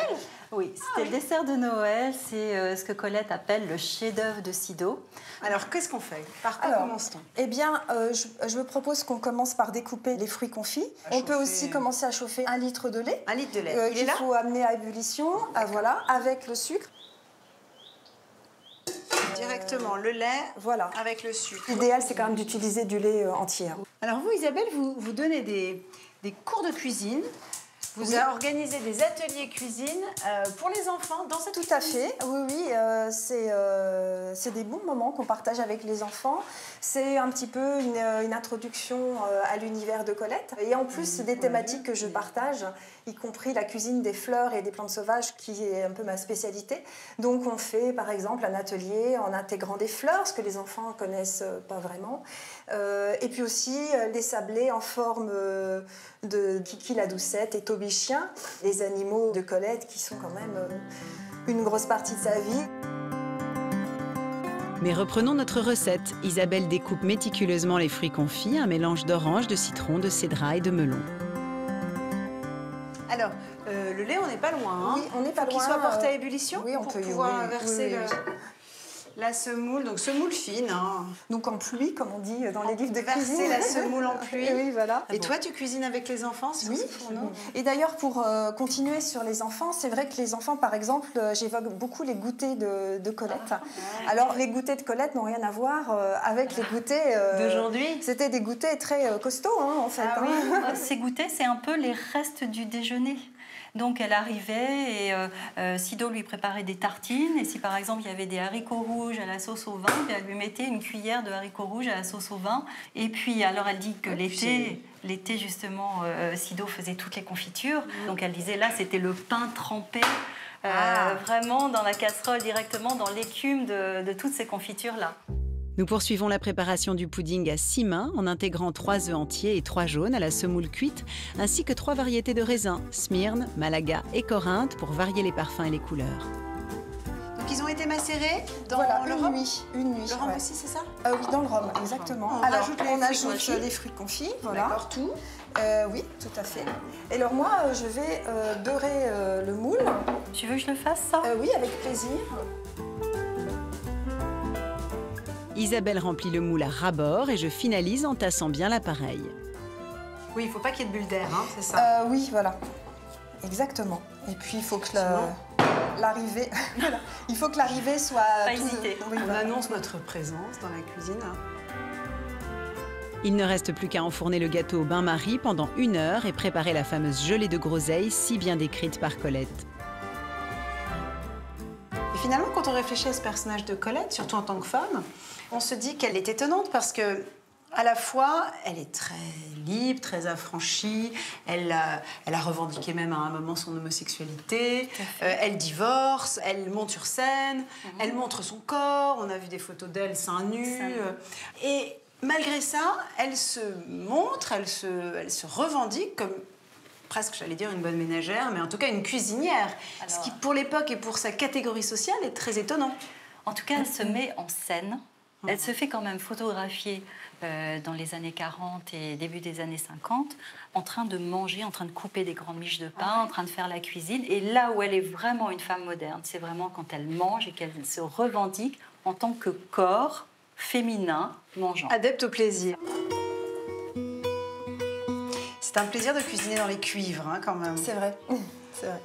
Oui, c'était le dessert de Noël. C'est ce que Colette appelle le chef-d'œuvre de Sido. Alors, qu'est-ce qu'on fait? Par quoi commence-t-on? Eh bien, je me propose qu'on commence par découper les fruits confits. On peut aussi commencer à chauffer 1 litre de lait. 1 litre de lait. Il faut amener à ébullition, voilà, avec le sucre. Directement, le lait avec le sucre. L'idéal, c'est quand même d'utiliser du lait entier. Alors vous, Isabelle, vous donnez des cours de cuisine. Vous avez organisé des ateliers cuisine pour les enfants dans cette Tout à fait, oui, c'est des bons moments qu'on partage avec les enfants. C'est un petit peu une introduction à l'univers de Colette. Et en plus, des thématiques que je partage, y compris la cuisine des fleurs et des plantes sauvages, qui est un peu ma spécialité. Donc on fait par exemple un atelier en intégrant des fleurs, ce que les enfants ne connaissent pas vraiment. Et puis aussi les sablés en forme de Kiki la Doucette et Toby Chien, les animaux de Colette qui sont quand même une grosse partie de sa vie. Mais reprenons notre recette. Isabelle découpe méticuleusement les fruits confits, un mélange d'orange, de citron, de cédra et de melon. Alors, le lait, on n'est pas loin. Hein. Oui, on n'est pas loin. Qu'il soit porté à ébullition oui, on pour peut pouvoir verser la semoule. Donc, semoule fine. Hein. Donc, en pluie, comme on dit dans les livres de verser cuisine. la semoule en pluie. Oui, voilà. Et toi, tu cuisines avec les enfants sur ce fourneau? Et d'ailleurs, pour continuer sur les enfants, c'est vrai que les enfants, par exemple, j'évoque beaucoup les goûters de Colette. Alors, les goûters de Colette n'ont rien à voir avec les goûters d'aujourd'hui. C'était des goûters très costauds, hein, en fait. Ah oui, ces goûters, c'est un peu les restes du déjeuner. Donc elle arrivait et Sido lui préparait des tartines. Et si par exemple il y avait des haricots rouges à la sauce au vin, elle lui mettait une cuillère de haricots rouges à la sauce au vin. Et puis alors elle dit que l'été justement, Sido faisait toutes les confitures. Donc elle disait là c'était le pain trempé. Vraiment dans la casserole, directement dans l'écume de toutes ces confitures-là. Nous poursuivons la préparation du pudding à 6 mains en intégrant 3 œufs entiers et 3 jaunes à la semoule cuite, ainsi que 3 variétés de raisins, Smyrne, Malaga et Corinthe, pour varier les parfums et les couleurs. Donc ils ont été macérés dans le rhum? Une nuit. Le rhum aussi, c'est ça? Oui, dans le rhum, exactement. Alors, on ajoute les fruits confits, voilà. D'accord, tout. Oui, tout à fait. Et alors moi, je vais beurrer le moule. Tu veux que je le fasse, ça? Oui, avec plaisir. Isabelle remplit le moule à ras-bord et je finalise en tassant bien l'appareil. Oui, il ne faut pas qu'il y ait de bulles d'air, hein, c'est ça? Oui, voilà. Exactement. Et puis, il faut que l'arrivée il faut que l'arrivée soit... Pas hésiter. Oui, on annonce notre présence dans la cuisine. Il ne reste plus qu'à enfourner le gâteau au bain-marie pendant 1 heure et préparer la fameuse gelée de groseille si bien décrite par Colette. Finalement, quand on réfléchit à ce personnage de Colette, surtout en tant que femme, on se dit qu'elle est étonnante parce que, à la fois, elle est très libre, très affranchie, elle a revendiqué même à un moment son homosexualité, elle divorce, elle monte sur scène, elle montre son corps, on a vu des photos d'elle seins nus. Et malgré ça, elle se montre, elle se revendique comme presque, j'allais dire, une bonne ménagère, mais en tout cas une cuisinière. Alors, ce qui, pour l'époque et pour sa catégorie sociale, est très étonnant. En tout cas, elle se met en scène. Elle se fait quand même photographier dans les années 40 et début des années 50, en train de manger, en train de couper des grandes miches de pain, en train de faire la cuisine. Et là où elle est vraiment une femme moderne, c'est vraiment quand elle mange et qu'elle se revendique en tant que corps féminin mangeant. Adepte au plaisir. C'est un plaisir de cuisiner dans les cuivres, hein, quand même. C'est vrai.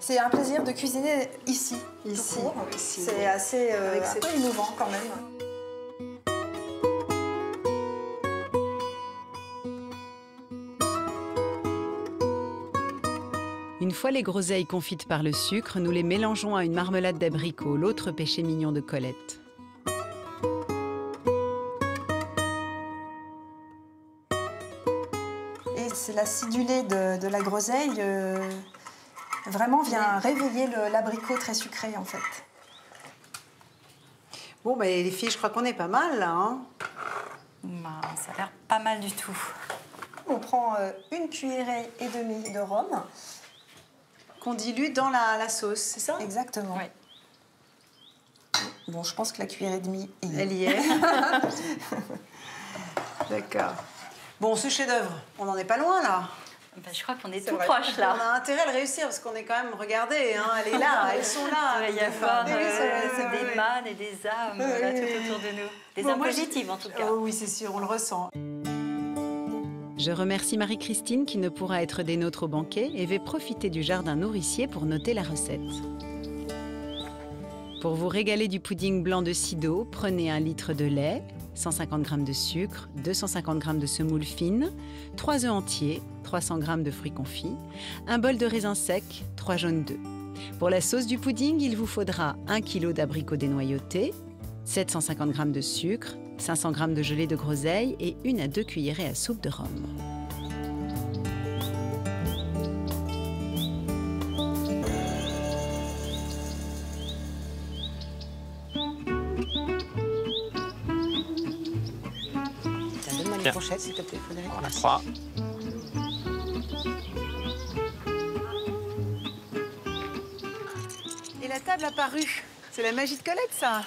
C'est un plaisir de cuisiner ici. C'est assez innovant quand même. Une fois les groseilles confites par le sucre, nous les mélangeons à une marmelade d'abricot, l'autre péché mignon de Colette. Et c'est l'acidulé de la groseille vraiment vient réveiller l'abricot très sucré en fait. Bon, bah, les filles, je crois qu'on est pas mal là. Hein. Bah, ça a l'air pas mal du tout. On prend une cuillerée et demie de rhum. Qu'on dilue dans la sauce, c'est ça? Exactement. Oui. Bon, je pense que la cuillerée et demie, elle y est. D'accord. Bon, ce chef-d'œuvre, on n'en est pas loin là. Ben, je crois qu'on est tout proche là. On a intérêt à le réussir parce qu'on est quand même, regardez, hein, elle est là, elles sont là. Il va y avoir des mannes et des âmes là, tout autour de nous. Des âmes positives en tout cas. Oh, oui, c'est sûr, on le ressent. Je remercie Marie-Christine qui ne pourra être des nôtres au banquet et vais profiter du jardin nourricier pour noter la recette. Pour vous régaler du pudding blanc de Sido, prenez 1 litre de lait, 150 g de sucre, 250 g de semoule fine, 3 œufs entiers, 300 g de fruits confits, un bol de raisins secs, 3 jaunes d'œufs. Pour la sauce du pudding, il vous faudra 1 kg d'abricots dénoyautés, 750 g de sucre, 500 g de gelée de groseille et 1 à 2 cuillerées à soupe de rhum. Donne-moi une fourchette, s'il te plaît, Frédéric. On a 3. Et la table apparue. C'est la magie de Colette, ça.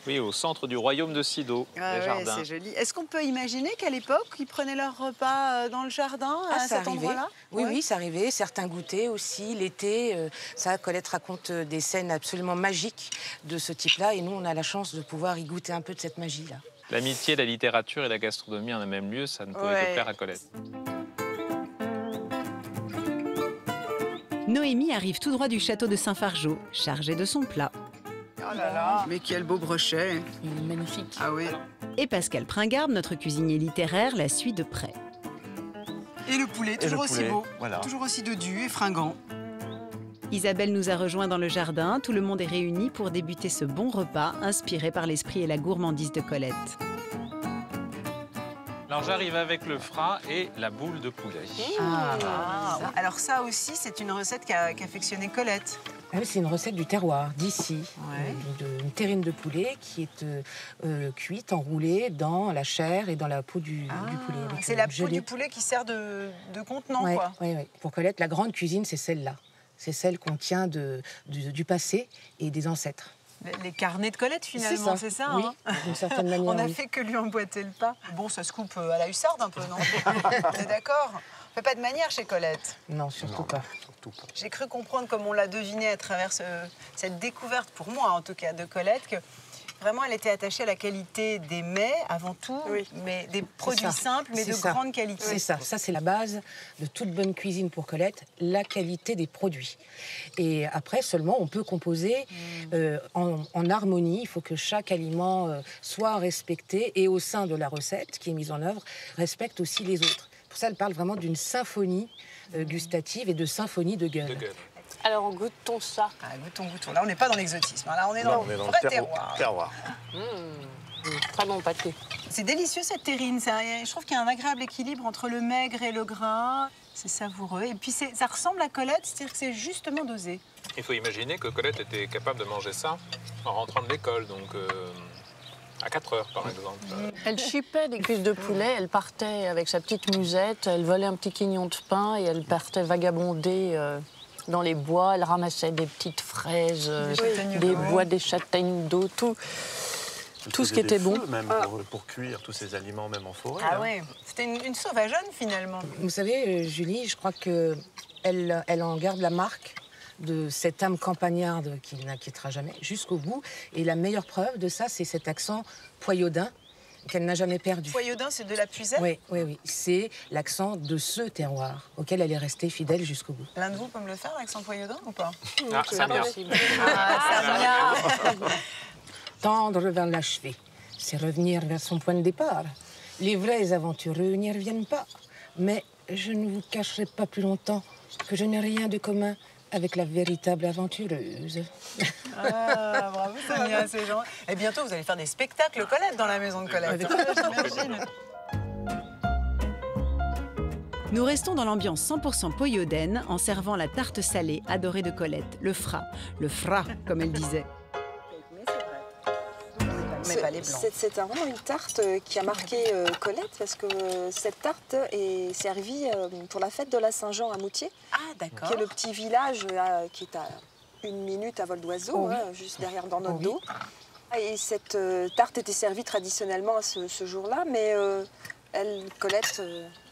Oui, au centre du royaume de Sido, les jardins. C'est joli. Est-ce qu'on peut imaginer qu'à l'époque, ils prenaient leur repas dans le jardin, à cet endroit-là? Oui, oui, ça arrivait. Certains goûtaient aussi l'été. Ça, Colette raconte des scènes absolument magiques de ce type-là. Et nous, on a la chance de pouvoir y goûter un peu de cette magie-là. L'amitié, la littérature et la gastronomie en un même lieu, ça ne pouvait que plaire à Colette. Noémie arrive tout droit du château de Saint-Fargeau, chargée de son plat. Oh là là! Mais quel beau brochet! Il est magnifique. Ah oui. Et Pascal Pringarde, notre cuisinier littéraire, la suit de près. Et le poulet, toujours aussi beau, toujours aussi dodu et fringant. Isabelle nous a rejoints dans le jardin. Tout le monde est réuni pour débuter ce bon repas inspiré par l'esprit et la gourmandise de Colette. Alors j'arrive avec le fras et la boule de poulet. Alors ça aussi, c'est une recette qu'affectionnait Colette. Ah oui, c'est une recette du terroir, d'ici. Une terrine de poulet qui est cuite, enroulée dans la chair et dans la peau du poulet. C'est la peau du poulet qui sert de contenant, quoi. Oui. Pour Colette, la grande cuisine, c'est celle-là. C'est celle qu'on tient du passé et des ancêtres. Les carnets de Colette, finalement, c'est ça, oui, hein, d'une certaine manière. On n'a fait que lui emboîter le pas. Bon, ça se coupe à la hussarde un peu, non? On est d'accord? On fait pas de manière chez Colette. Non, surtout pas. J'ai cru comprendre, comme on l'a deviné à travers cette découverte, pour moi en tout cas, de Colette, que vraiment elle était attachée à la qualité des mets avant tout, mais des produits simples, mais de grande qualité. C'est ça. Ça, c'est la base de toute bonne cuisine pour Colette, la qualité des produits. Et après, seulement, on peut composer en harmonie. Il faut que chaque aliment soit respecté et au sein de la recette qui est mise en œuvre, respecte aussi les autres. Pour ça, elle parle vraiment d'une symphonie gustative et de symphonie de gueule. Alors, goûtons ça. Ah, goûtons. Là, on n'est pas dans l'exotisme. Là, on est dans le vrai terroir. Très bon pâté. C'est délicieux, cette terrine. Je trouve qu'il y a un agréable équilibre entre le maigre et le gras. C'est savoureux. Et puis, ça ressemble à Colette, c'est-à-dire que c'est justement dosé. Il faut imaginer que Colette était capable de manger ça en rentrant de l'école, donc à 4 heures, par exemple. Elle chipait des cuisses de poulet, elle partait avec sa petite musette, elle volait un petit quignon de pain et elle partait vagabonder dans les bois. Elle ramassait des petites fraises, des bois, des châtaignes d'eau, tout ce qui était bon. Même pour cuire tous ces aliments, même en forêt. Ah oui, c'était une sauvageonne finalement. Vous savez, Julie, je crois qu'elle en garde la marque de cette âme campagnarde qui n'inquiétera jamais jusqu'au bout. Et la meilleure preuve de ça, c'est cet accent poyaudin qu'elle n'a jamais perdu. Poyaudin, c'est de la Puisaye? Oui. C'est l'accent de ce terroir auquel elle est restée fidèle jusqu'au bout. L'un de vous peut me le faire, l'accent poyaudin, ou pas? Ah, Samia. Tendre vers l'achevé, c'est revenir vers son point de départ. Les vrais aventureux n'y reviennent pas. Mais je ne vous cacherai pas plus longtemps que je n'ai rien de commun avec la véritable aventureuse. Ah, bravo Samia, c'est gentil. Et bientôt, vous allez faire des spectacles Colette dans la maison de Colette. J'imagine. Nous restons dans l'ambiance 100% poyaudaine en servant la tarte salée adorée de Colette, le fra, comme elle disait. C'est vraiment une tarte qui a marqué Colette parce que cette tarte est servie pour la fête de la Saint-Jean à Moutier. Ah, d'accord. Qui est le petit village qui est à 1 minute à vol d'oiseau, juste derrière dans notre dos. Et cette tarte était servie traditionnellement à ce jour-là, mais Colette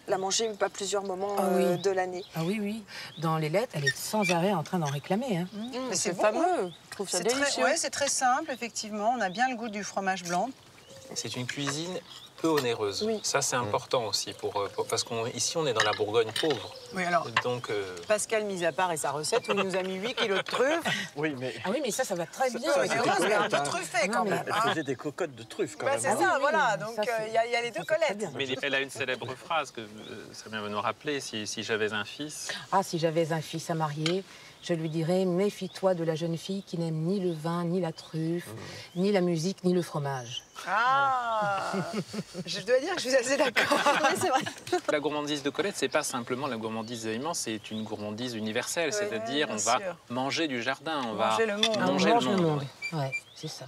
l'a mangée à plusieurs moments de l'année. Ah oui. Dans les lettres, elle est sans arrêt en train d'en réclamer. Hein. Mais c'est fameux. Je trouve ça délicieux. Oui, c'est très simple, effectivement. On a bien le goût du fromage blanc. C'est une cuisine peu onéreuse. Oui. Ça, c'est important aussi, parce qu'ici, on est dans la Bourgogne pauvre. Oui, alors, donc, Pascal, mis à part et sa recette, où il nous a mis 8 kilos de truffes. Oui, mais ça va très bien. C'est un peu truffé, quand même. Elle faisait des cocottes de truffes, quand même. C'est ça, voilà. Donc, il y a les deux Colettes. Mais elle a une célèbre phrase que Samia va nous rappeler, si j'avais un fils. Ah, si j'avais un fils à marier, je lui dirais, méfie-toi de la jeune fille qui n'aime ni le vin, ni la truffe, ni la musique, ni le fromage. Ah, je dois dire que je suis assez d'accord. Oui, c'est vrai. La gourmandise de Colette, c'est pas simplement la gourmandise d'aliments, c'est une gourmandise universelle. C'est-à-dire, on va manger du jardin, on va manger le monde. Manger le monde. Ouais, c'est ça.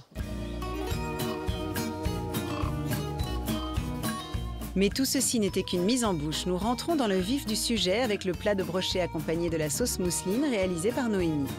Mais tout ceci n'était qu'une mise en bouche. Nous rentrons dans le vif du sujet avec le plat de brochet accompagné de la sauce mousseline réalisée par Noémie.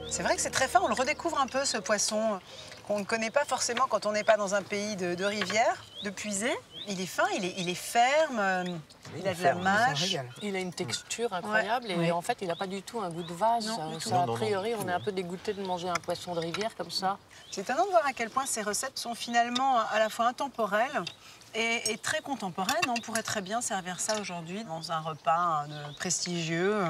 C'est vrai que c'est très fin, on le redécouvre un peu, ce poisson qu'on ne connaît pas forcément quand on n'est pas dans un pays de rivière, de puisée. Il est fin, il est ferme, il a de la mâche. Il a une texture incroyable et en fait, il n'a pas du tout un goût de vase. A priori, on est un peu dégoûté de manger un poisson de rivière comme ça. C'est étonnant de voir à quel point ces recettes sont finalement à la fois intemporelles et très contemporaines. On pourrait très bien servir ça aujourd'hui dans un repas prestigieux.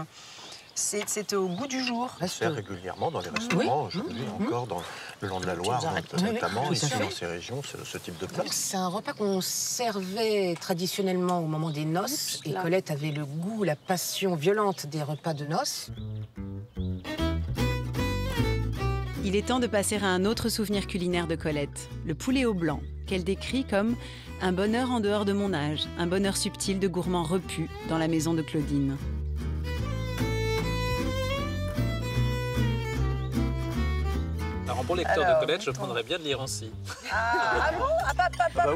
C'est au goût du jour. Ça se fait régulièrement dans les restaurants, aujourd'hui encore, le long de la Loire, notamment, ici dans ces régions, ce type de plat. C'est un repas qu'on servait traditionnellement au moment des noces. Et Colette avait le goût, la passion violente des repas de noces. Il est temps de passer à un autre souvenir culinaire de Colette, le poulet au blanc, qu'elle décrit comme un bonheur en dehors de mon âge, un bonheur subtil de gourmand repu dans la maison de Claudine. Alors, bon lecteur de Colette, je prendrais bien de l'Irancy. Ah bon?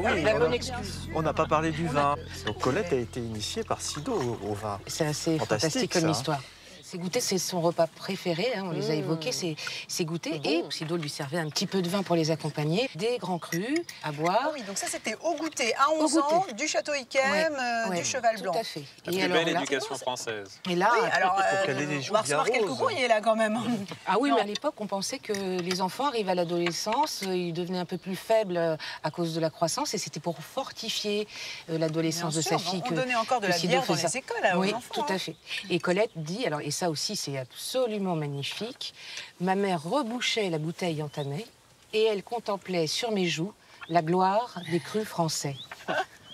Oui, la bonne excuse. On n'a pas parlé du vin. Donc Colette a été initiée par Sido au vin. C'est assez fantastique comme histoire. Ces goûters, c'est son repas préféré, on les a évoqués, ces goûters. Et Sido lui servait un petit peu de vin pour les accompagner, des grands crus à boire. Ah oui, donc ça c'était au goûter, à 11 ans, du Château Yquem, du Cheval Blanc. Tout à fait. La plus belle éducation française. Et là, on va recevoir quelques courriers là quand même. Ah oui, mais à l'époque, on pensait que les enfants arrivent à l'adolescence, ils devenaient un peu plus faibles à cause de la croissance, et c'était pour fortifier l'adolescence de sa fille. On donnait encore de la bière dans les écoles aux enfants. Oui, tout à fait. Et Colette dit, alors, et ça aussi c'est absolument magnifique, ma mère rebouchait la bouteille entamée et elle contemplait sur mes joues la gloire des crus français.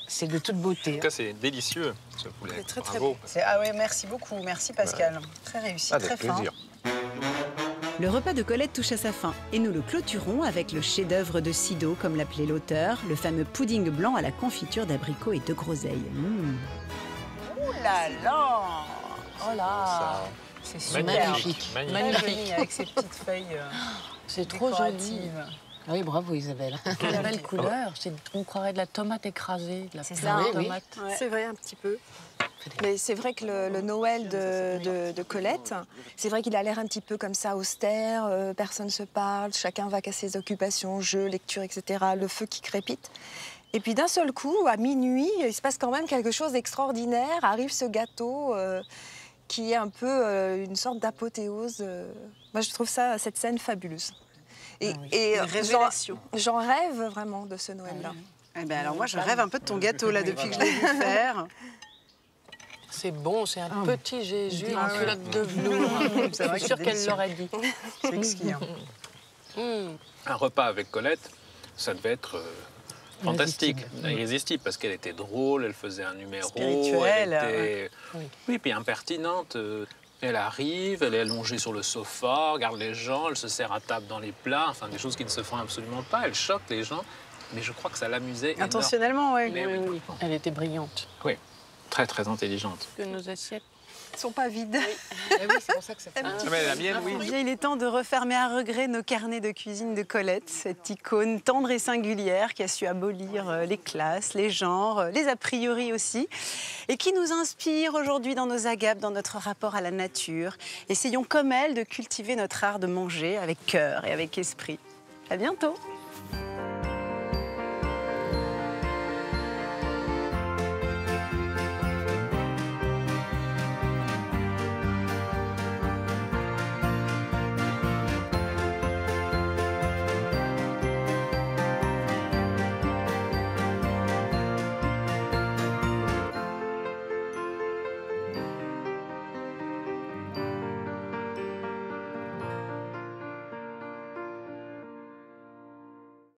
C'est de toute beauté. En tout cas, c'est délicieux, ce poulet. C'est très, Bravo. très bon. Ah oui, merci beaucoup. Merci, Pascal. Très réussi, Avec très plaisir. fin. Le repas de Colette touche à sa fin et nous le clôturons avec le chef-d'œuvre de Sido, comme l'appelait l'auteur, le fameux pudding blanc à la confiture d'abricots et de groseilles. Ouh là là! Oh là! C'est super. Magnifique. Magnifique. Avec ses petites feuilles. C'est trop joli. décoratives. Oui, bravo Isabelle. Quelle belle couleur. On croirait de la tomate écrasée, de la pleine oui. tomate. Ouais. C'est vrai, un petit peu. Mais c'est vrai que le Noël de Colette, c'est vrai qu'il a l'air un petit peu comme ça, austère, personne ne se parle, chacun va qu'à ses occupations, jeux, lecture, etc., le feu qui crépite. Et puis d'un seul coup, à minuit, il se passe quand même quelque chose d'extraordinaire, arrive ce gâteau qui est un peu une sorte d'apothéose. Moi, je trouve cette scène fabuleuse. Et révélation. J'en rêve vraiment de ce Noël-là. Eh ben alors moi, je rêve un peu de ton gâteau là depuis que je l'ai vu faire. C'est bon, c'est un petit Jésus en culotte de velours. C'est vrai Je suis sûre qu'elle l'aurait dit. C'est exquis. Un repas avec Colette, ça devait être fantastique, irrésistible, parce qu'elle était drôle, elle faisait un numéro, spirituelle. elle était, oui, puis impertinente. Elle arrive, elle est allongée sur le sofa, regarde les gens, elle se sert à table dans les plats, enfin des choses qui ne se font absolument pas. Elle choque les gens, mais je crois que ça l'amusait. Intentionnellement, oui. Oui. Elle était brillante. Oui, très très intelligente. Que nos assiettes ne sont pas vides. Oui, c'est pour ça que ça fait Mais la mienne, oui. Il est temps de refermer à regret nos carnets de cuisine de Colette, cette icône tendre et singulière qui a su abolir les classes, les genres, les a priori aussi, et qui nous inspire aujourd'hui dans nos agapes, dans notre rapport à la nature. Essayons comme elle de cultiver notre art de manger avec cœur et avec esprit. À bientôt.